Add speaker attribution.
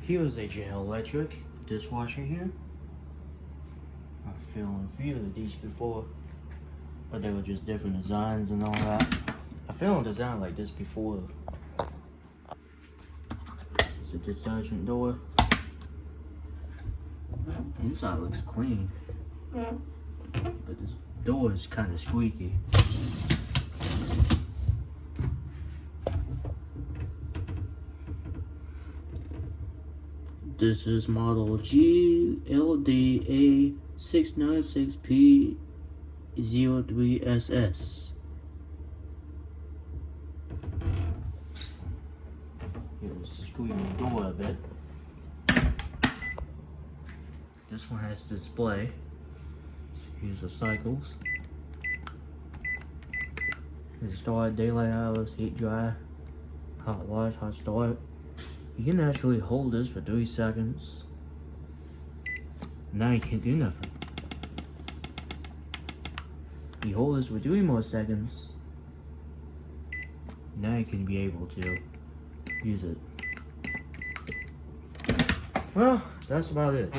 Speaker 1: Here's a GLDA dishwasher here. I've filmed a few of these before, but they were just different designs and all that. I filmed a design like this before. It's a detergent door. Inside looks clean, but this door is kind of squeaky. This is model GLDA696P03SS. Here's squeaking the door a bit. This one has display. Here's the cycles. Here's start, daylight hours, heat dry, hot wash, hot start. You can actually hold this for 3 seconds. Now you can't do nothing. You hold this for 3 more seconds. Now you can be able to use it. Well, that's about it.